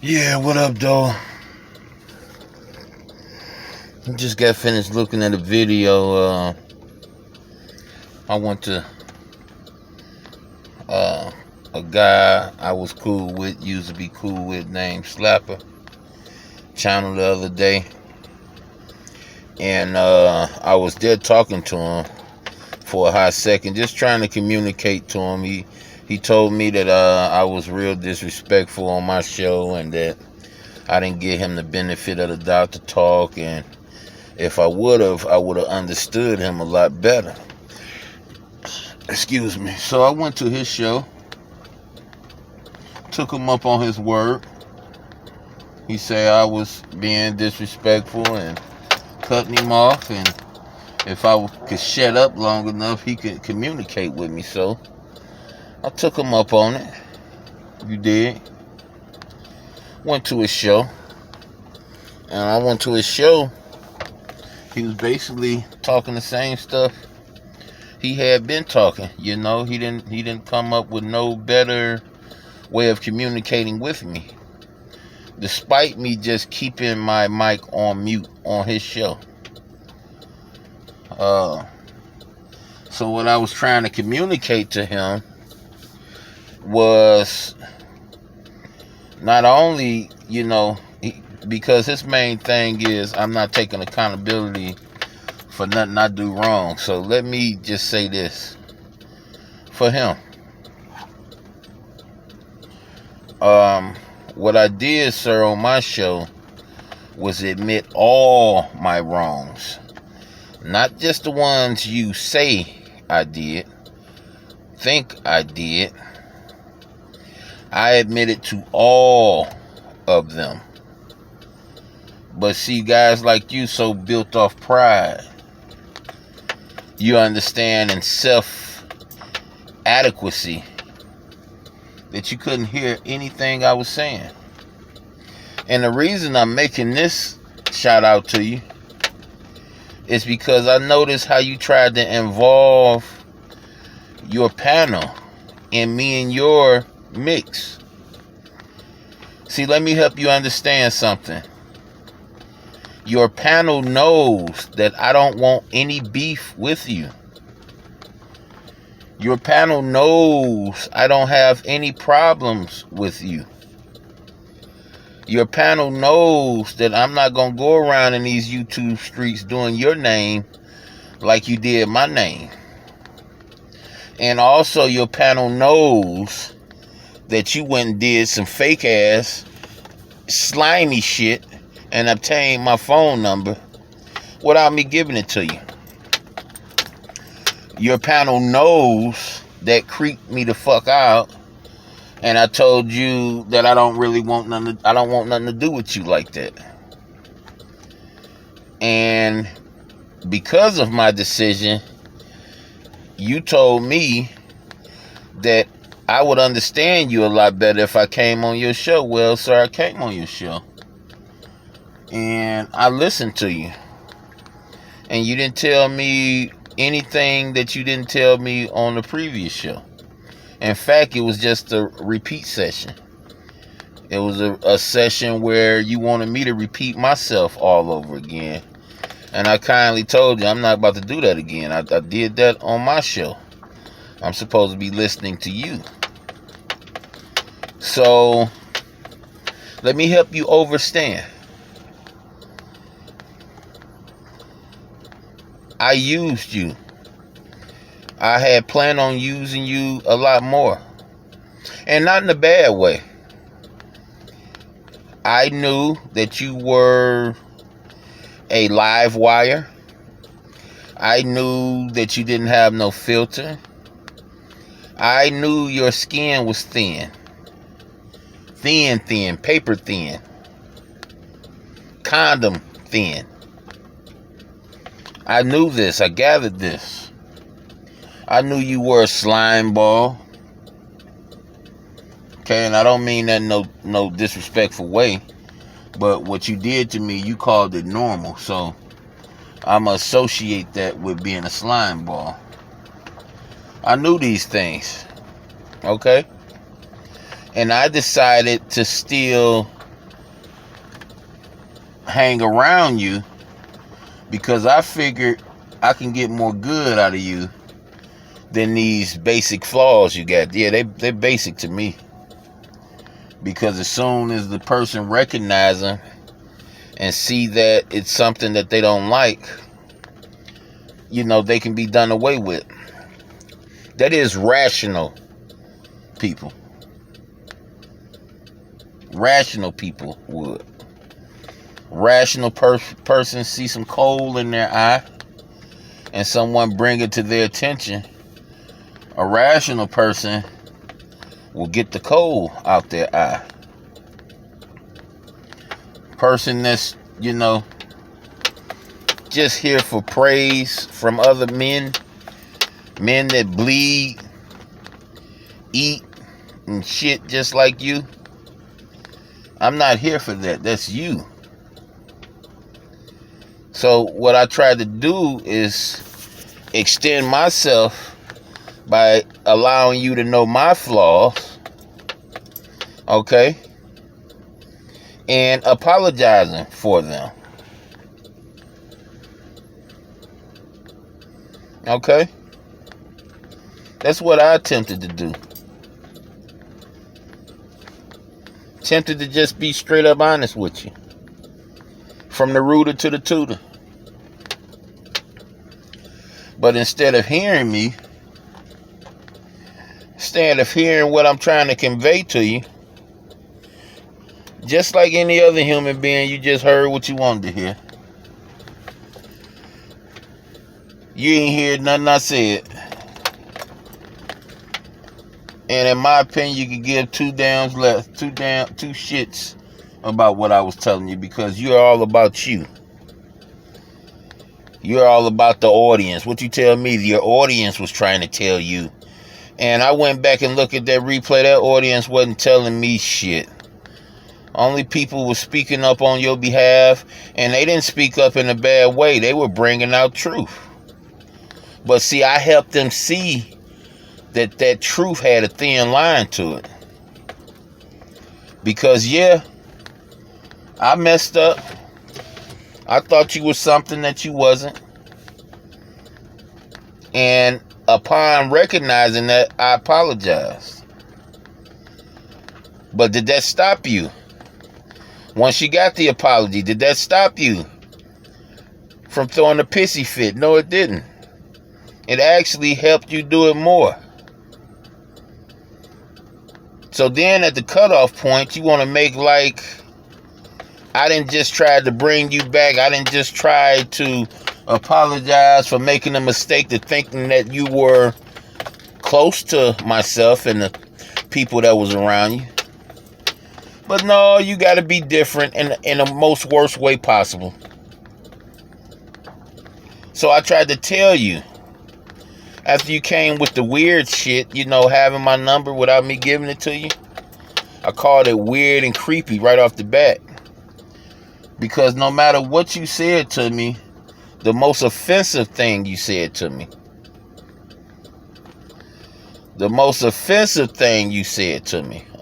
Yeah, what up, though? I just got finished looking at a video. I went to a guy I was cool with, used to be cool with, named Slappa, channel the other day. And I was there talking to him for a hot second, just trying to communicate to him. He told me that I was real disrespectful on my show and that I didn't give him the benefit of the doubt to talk, and if I would have understood him a lot better. Excuse me. So I went to his show, took him up on his word. He said I was being disrespectful and cutting him off, and if I could shut up long enough, he could communicate with me. So I took him up on it. You did. Went to his show. And I went to his show. He was basically talking the same stuff he had been talking. You know, he didn't come up with no better way of communicating with me, despite me just keeping my mic on mute on his show. So what I was trying to communicate to him was not only, because his main thing is I'm not taking accountability for nothing I do wrong. So let me just say this for him. What I did, sir, on my show was admit all my wrongs. Not just the ones you say I did, think I did. I admitted to all of them. But see, guys like you so built off pride, you understand, in self-adequacy, that you couldn't hear anything I was saying. And the reason I'm making this shout out to you is because I noticed how you tried to involve your panel in me and your mix. See, let me help you understand something. Your panel knows that I don't want any beef with you. Your panel knows I don't have any problems with you. Your panel knows that I'm not going to go around in these YouTube streets doing your name like you did my name. And also your panel knows that you went and did some fake ass slimy shit and obtained my phone number without me giving it to you. Your panel knows that creeped me the fuck out, and I told you that I don't want nothing to do with you like that. And because of my decision, you told me that I would understand you a lot better if I came on your show. Well, sir, I came on your show. And I listened to you. And you didn't tell me anything that you didn't tell me on the previous show. In fact, it was just a repeat session. It was a session where you wanted me to repeat myself all over again. And I kindly told you I'm not about to do that again. I did that on my show. I'm supposed to be listening to you. So, let me help you understand. I used you. I had planned on using you a lot more. And not in a bad way. I knew that you were a live wire. I knew that you didn't have no filter. I knew your skin was thin. Thin, paper thin. Condom thin. I knew this. I gathered this. I knew you were a slime ball. Okay, and I don't mean that in no disrespectful way. But what you did to me, you called it normal. So I'm going to associate that with being a slime ball. I knew these things. Okay? And I decided to still hang around you because I figured I can get more good out of you than these basic flaws you got. Yeah, they're basic to me. Because as soon as the person recognizes them and see that it's something that they don't like, they can be done away with. That is rational people. Rational people would. Rational person see some coal in their eye and someone bring it to their attention. A rational person will get the coal out their eye. Person that's, just here for praise from other men that bleed, eat, and shit just like you. I'm not here for that. That's you. So what I tried to do is extend myself by allowing you to know my flaws, okay, and apologizing for them, okay. That's what I attempted to do. Attempted to just be straight up honest with you, from the rooter to the tutor. But instead of hearing me, instead of hearing what I'm trying to convey to you, just like any other human being, you just heard what you wanted to hear. You ain't heard nothing I said. And in my opinion, you could give two shits about what I was telling you, because you're all about you. You're all about the audience. What you tell me, your audience was trying to tell you. And I went back and looked at that replay. That audience wasn't telling me shit. Only people were speaking up on your behalf, and they didn't speak up in a bad way. They were bringing out truth. But see, I helped them see that truth had a thin line to it. Because, yeah, I messed up. I thought you was something that you wasn't. And upon recognizing that, I apologized. But did that stop you? Once you got the apology, did that stop you from throwing a pissy fit? No, it didn't. It actually helped you do it more. So then at the cutoff point, you want to make like, I didn't just try to bring you back. I didn't just try to apologize for making a mistake to thinking that you were close to myself and the people that was around you. But no, you got to be different in the most worst way possible. So I tried to tell you, after you came with the weird shit, having my number without me giving it to you, I called it weird and creepy right off the bat. Because no matter what you said to me, the most offensive thing you said to me,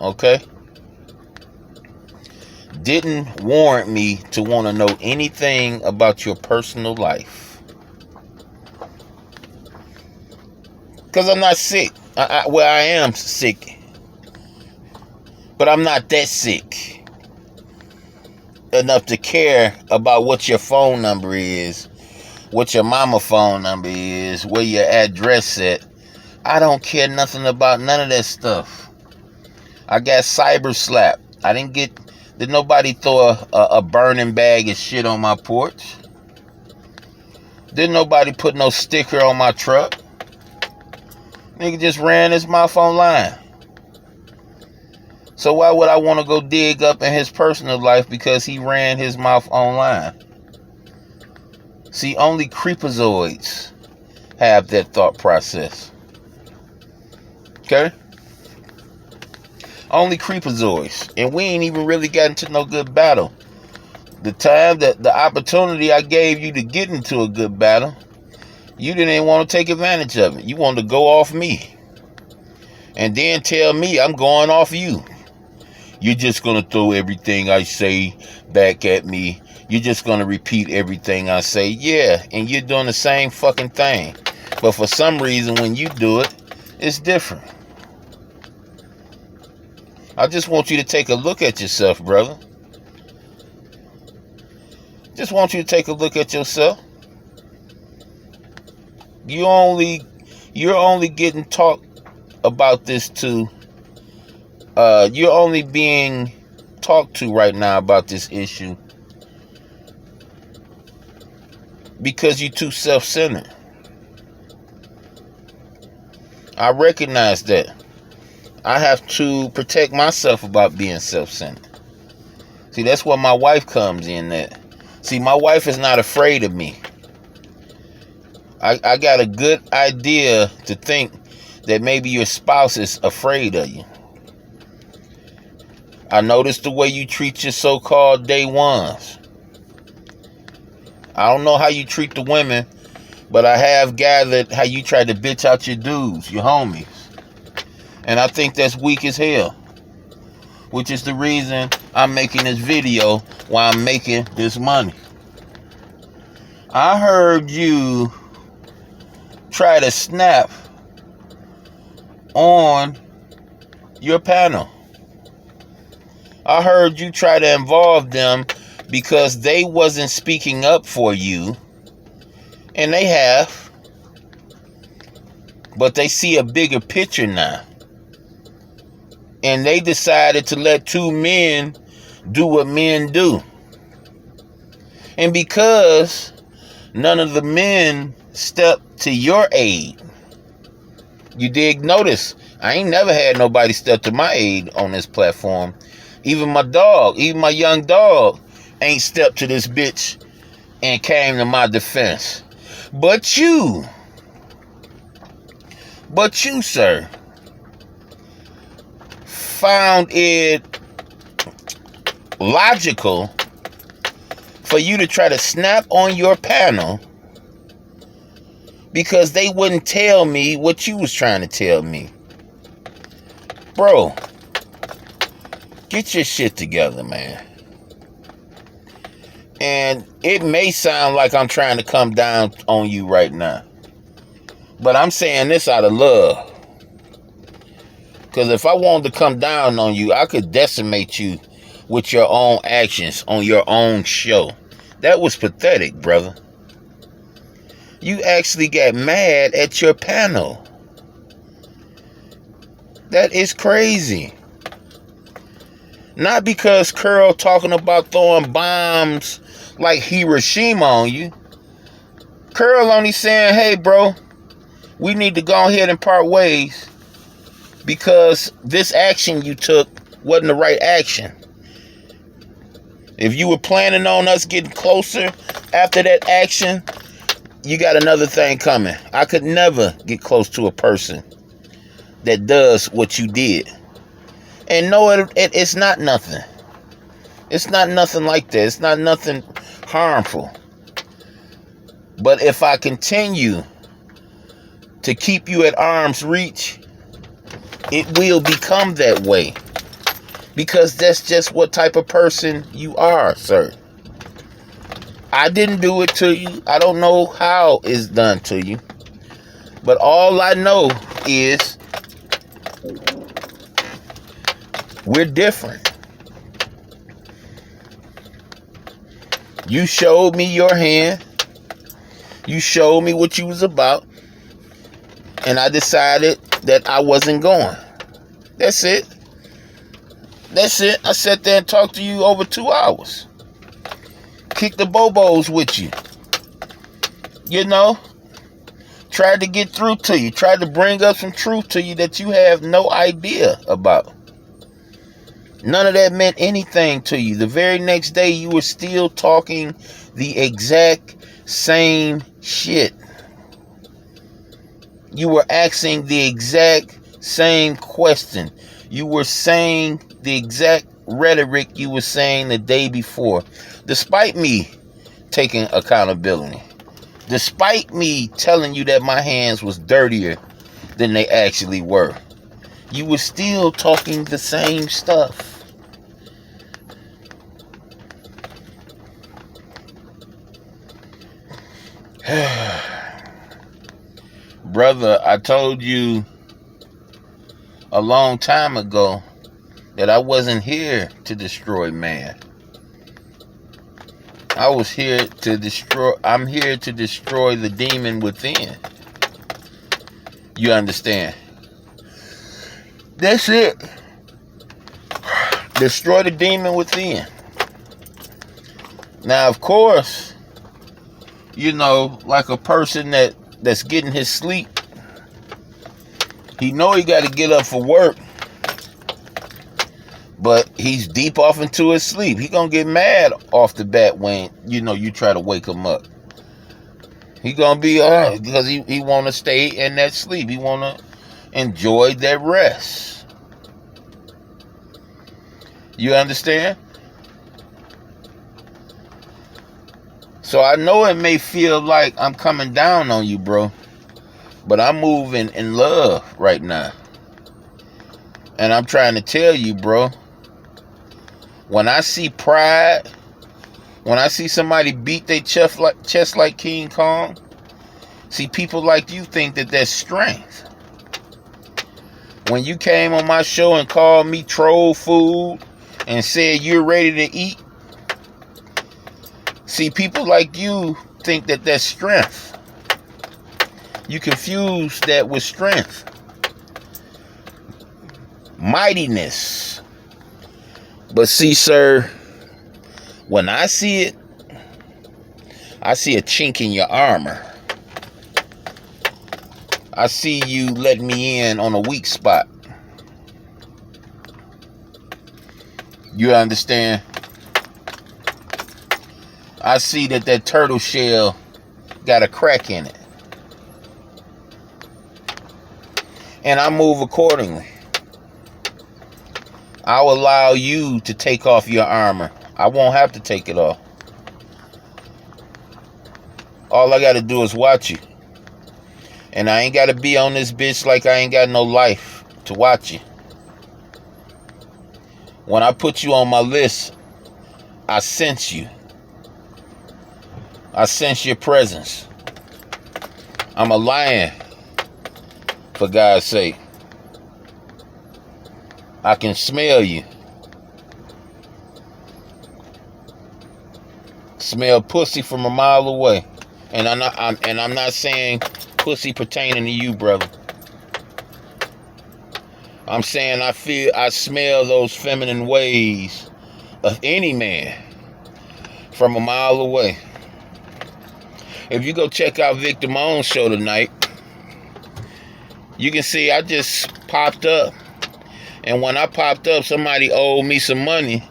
okay, didn't warrant me to want to know anything about your personal life. Because I'm not sick. I am sick. But I'm not that sick enough to care about what your phone number is, what your mama phone number is, where your address at. I don't care nothing about none of that stuff. I got cyber slapped. Did nobody throw a burning bag of shit on my porch? Didn't nobody put no sticker on my truck? Nigga just ran his mouth online. So why would I want to go dig up in his personal life because he ran his mouth online? See, only creepazoids have that thought process. Okay? Only creepazoids. And we ain't even really got into no good battle. The time, the opportunity I gave you to get into a good battle, you didn't even want to take advantage of it. You wanted to go off me. And then tell me I'm going off you. You're just going to throw everything I say back at me. you're just going to repeat everything I say. Yeah, and you're doing the same fucking thing. But for some reason, when you do it, it's different. I just want you to take a look at yourself, brother. Just want you to take a look at yourself. You're only getting talked about this to. You're only being talked to right now about this issue because you're too self-centered. I recognize that. I have to protect myself about being self-centered. See, that's where my wife comes in at. See, my wife is not afraid of me. I got a good idea to think that maybe your spouse is afraid of you. I noticed the way you treat your so-called day ones. I don't know how you treat the women, but I have gathered how you try to bitch out your dudes, your homies. And I think that's weak as hell. Which is the reason I'm making this video while I'm making this money. I heard you try to snap on your panel. I heard you try to involve them because they wasn't speaking up for you. And they have. But they see a bigger picture now. And they decided to let two men do what men do. And because none of the men stepped to your aid, you did notice, I ain't never had nobody step to my aid on this platform. Even my dog, even my young dog, ain't stepped to this bitch and came to my defense. But you, sir, found it logical for you to try to snap on your panel because they wouldn't tell me what you was trying to tell me. Bro, get your shit together, man. And it may sound like I'm trying to come down on you right now, but I'm saying this out of love. Because if I wanted to come down on you, I could decimate you with your own actions on your own show. That was pathetic, brother. You actually got mad at your panel. That is crazy. Not because Curl talking about throwing bombs like Hiroshima on you. Curl only saying, hey, bro, we need to go ahead and part ways because this action you took wasn't the right action. If you were planning on us getting closer after that action, you got another thing coming. I could never get close to a person that does what you did. And no, it's not nothing. It's not nothing like that. It's not nothing harmful. But if I continue to keep you at arm's reach, it will become that way. Because that's just what type of person you are, sir. I didn't do it to you. I don't know how it's done to you. But all I know is we're different. You showed me your hand. You showed me what you was about. And I decided that I wasn't going. That's it. That's it. I sat there and talked to you over 2 hours. Kicked the bobos with you. You know? Tried to get through to you. Tried to bring up some truth to you that you have no idea about. None of that meant anything to you. The very next day, you were still talking the exact same shit. You were asking the exact same question. You were saying the exact rhetoric you were saying the day before. Despite me taking accountability. Despite me telling you that my hands was dirtier than they actually were. You were still talking the same stuff. Brother, I told you a long time ago that I wasn't here to destroy man. I'm here to destroy the demon within. You understand? That's it. Destroy the demon within. Now, of course, like a person that's getting his sleep, he know he got to get up for work, but he's deep off into his sleep. He gonna get mad off the bat when you try to wake him up. He gonna be because he want to stay in that sleep. He want to enjoy that rest. You understand? So I know it may feel like I'm coming down on you, bro, but I'm moving in love right now. And I'm trying to tell you, bro, when I see pride, when I see somebody beat their chest like King Kong, see, people like you think that that's strength. When you came on my show and called me troll food and said you're ready to eat, see, people like you think that that's strength. You confuse that with strength. Mightiness. But see, sir, when I see it, I see a chink in your armor. I see you letting me in on a weak spot. You understand? I see that turtle shell got a crack in it. And I move accordingly. I'll allow you to take off your armor. I won't have to take it off. All I got to do is watch you. And I ain't got to be on this bitch like I ain't got no life to watch you. When I put you on my list, I sense you. I sense your presence. I'm a lion, for God's sake. I can smell you. Smell pussy from a mile away. And I'm not saying pussy pertaining to you, brother. I'm saying I smell those feminine ways of any man from a mile away. If you go check out Victor Moan's show tonight, you can see I just popped up. And when I popped up, somebody owed me some money.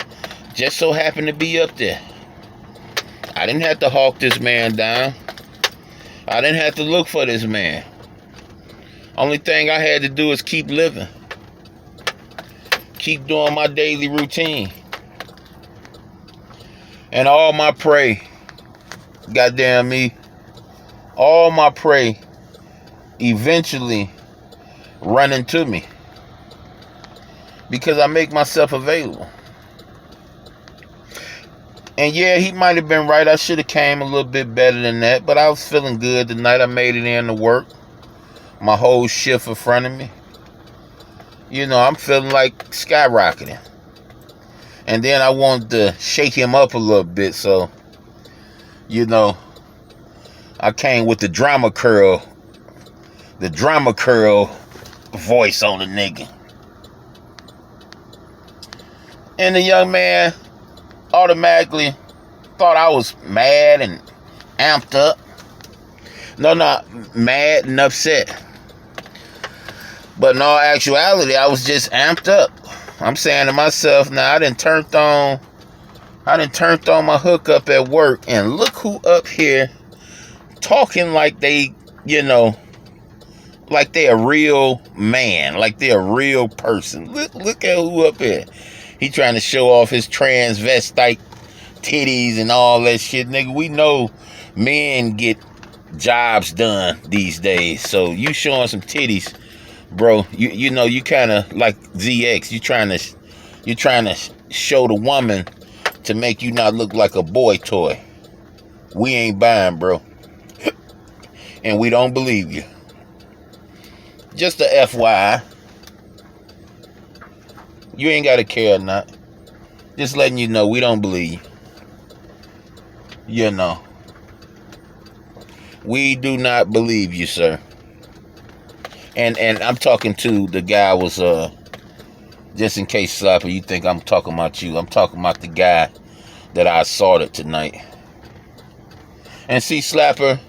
Just so happened to be up there. I didn't have to hawk this man down. I didn't have to look for this man. Only thing I had to do is keep living. Keep doing my daily routine. And all my prey, goddamn me, all my prey eventually run into me. Because I make myself available. And yeah, he might have been right. I should have came a little bit better than that. But I was feeling good tonight. I made it in to work. My whole shift in front of me. I'm feeling like skyrocketing. And then I wanted to shake him up a little bit. So, I came with the drama curl. The drama curl voice on the nigga. And the young man automatically thought I was mad and amped up. No, not mad and upset. But in all actuality, I was just amped up. I'm saying to myself, now I done turned on my hookup at work, and look who up here talking like they, like they a real man, like they a real person. Look at who up here. He trying to show off his transvestite titties and all that shit. Nigga, we know men get jobs done these days. So you showing some titties, bro. You kind of like ZX. You trying to show the woman to make you not look like a boy toy. We ain't buying, bro. And we don't believe you. Just a FYI. You ain't got to care or not. Just letting you know we don't believe you. You know. We do not believe you, sir. And I'm talking to the guy was just in case, Slapper, you think I'm talking about you. I'm talking about the guy that I assaulted tonight. And see, Slapper,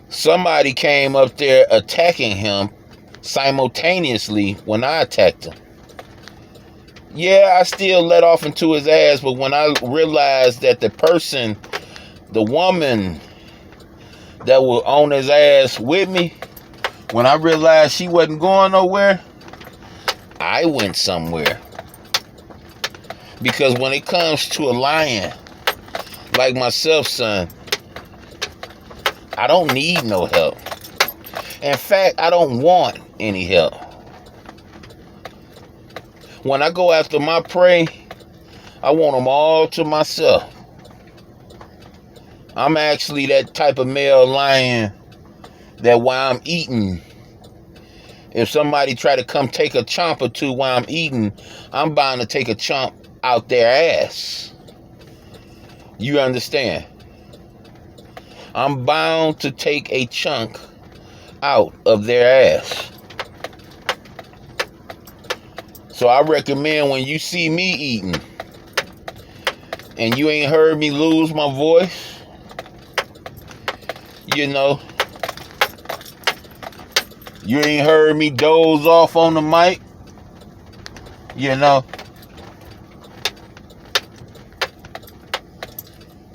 somebody came up there attacking him simultaneously when I attacked him. Yeah, I still let off into his ass, but when I realized that the woman that was on his ass with me, when I realized she wasn't going nowhere, I went somewhere. Because when it comes to a lion like myself, son, I don't need no help. In fact, I don't want any help. When I go after my prey, I want them all to myself. I'm actually that type of male lion that while I'm eating, if somebody try to come take a chomp or two while I'm eating, I'm bound to take a chomp out their ass. You understand? I'm bound to take a chunk out of their ass. So I recommend when you see me eating and you ain't heard me lose my voice, you know, you ain't heard me doze off on the mic, you know,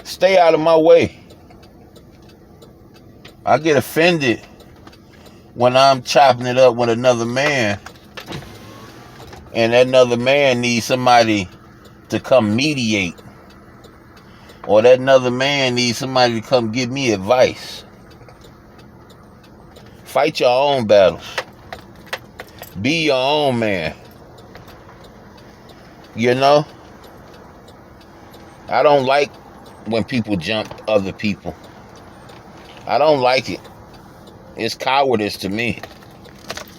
stay out of my way. I get offended when I'm chopping it up with another man and that another man needs somebody to come mediate, or that another man needs somebody to come give me advice. Fight your own battles. Be your own man. You know? I don't like when people jump other people. I don't like it. It's cowardice to me.